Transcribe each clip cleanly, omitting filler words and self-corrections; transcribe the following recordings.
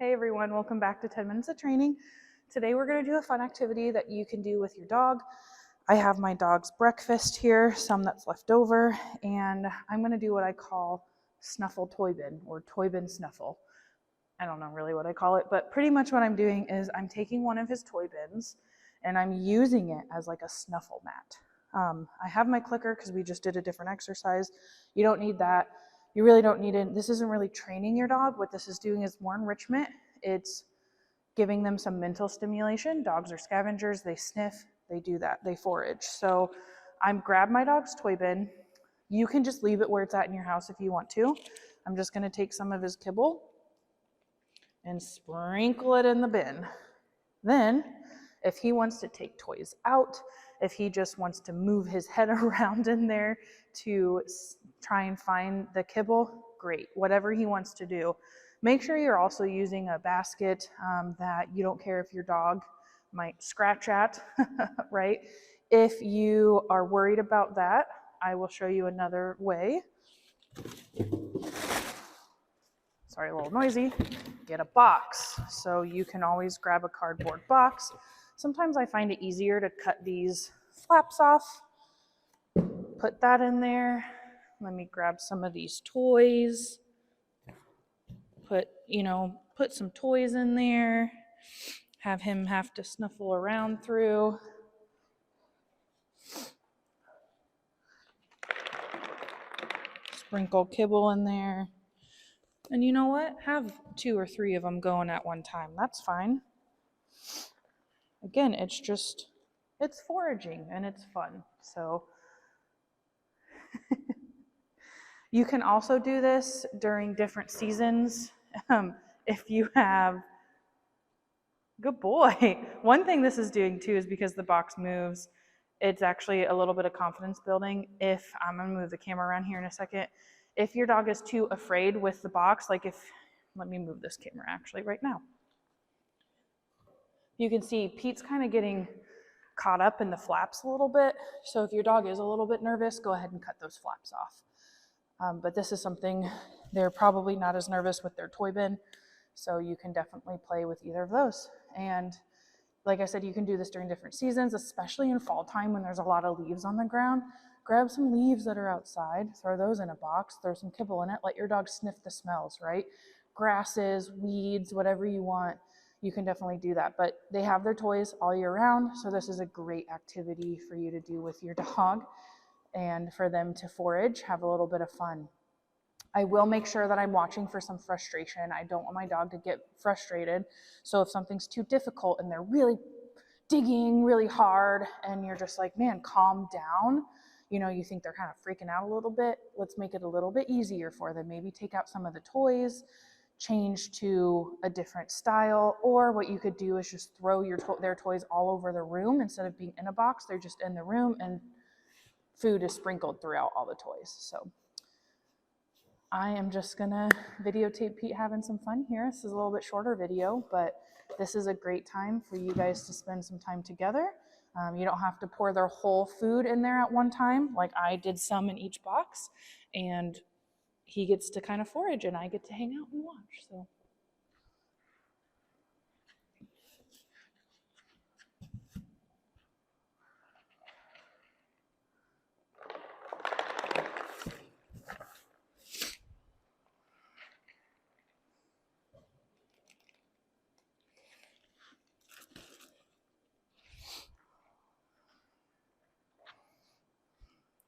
Hey everyone, welcome back to 10 Minutes of Training. Today we're going to do a fun activity that you can do with your dog. I have my dog's breakfast here, some that's left over, and I'm going to do what I call snuffle toy bin or toy bin snuffle. I don't know really what I call it, but pretty much what I'm doing is I'm taking one of his toy bins and I'm using it as like a snuffle mat. I have my clicker because we just did a different exercise. You don't need that. You really don't need it. This isn't really training your dog. What this is doing is more enrichment. It's giving them some mental stimulation. Dogs are scavengers. They sniff. They do that. They forage. So I'm grab my dog's toy bin. You can just leave it where it's at in your house if you want to. I'm just going to take some of his kibble and sprinkle it in the bin. Then, if he wants to take toys out, if he just wants to move his head around in there to try and find the kibble, great. Whatever he wants to do. Make sure you're also using a basket that you don't care if your dog might scratch at, right? If you are worried about that, I will show you another way. Sorry, a little noisy. Get a box. So you can always grab a cardboard box. Sometimes I find it easier to cut these flaps off. Put that in there. Let me grab some of these toys. Put some toys in there. Have him have to snuffle around through. Sprinkle kibble in there. And you know what? Have 2 or 3 of them going at one time. That's fine. Again, it's foraging and it's fun. So you can also do this during different seasons. If you have, good boy. One thing this is doing too is because the box moves, it's actually a little bit of confidence building. If I'm gonna move the camera around here in a second, if your dog is too afraid with the box, let me move this camera actually right now. You can see Pete's kind of getting caught up in the flaps a little bit. So if your dog is a little bit nervous, go ahead and cut those flaps off. But this is something they're probably not as nervous with their toy bin. So you can definitely play with either of those. And like I said, you can do this during different seasons, especially in fall time when there's a lot of leaves on the ground. Grab some leaves that are outside, throw those in a box, throw some kibble in it, let your dog sniff the smells, right? Grasses, weeds, whatever you want, you can definitely do that. But they have their toys all year round, so this is a great activity for you to do with your dog and for them to forage, have a little bit of fun. I will make sure that I'm watching for some frustration. I don't want my dog to get frustrated. So if something's too difficult and they're really digging really hard and you're just like, man, calm down, you think they're kind of freaking out a little bit, let's make it a little bit easier for them. Maybe take out some of the toys, change to a different style, or what you could do is just throw their toys all over the room. Instead of being in a box, they're just in the room and food is sprinkled throughout all the toys. So I am just gonna videotape Pete having some fun here. This is a little bit shorter video, but this is a great time for you guys to spend some time together. You don't have to pour their whole food in there at one time. Like I did some in each box, and he gets to kind of forage and I get to hang out and watch. So.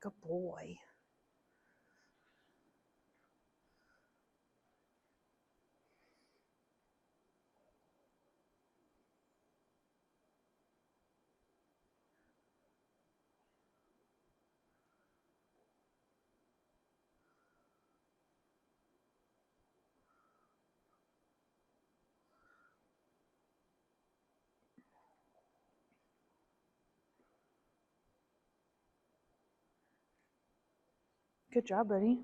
Good boy. Good job, buddy.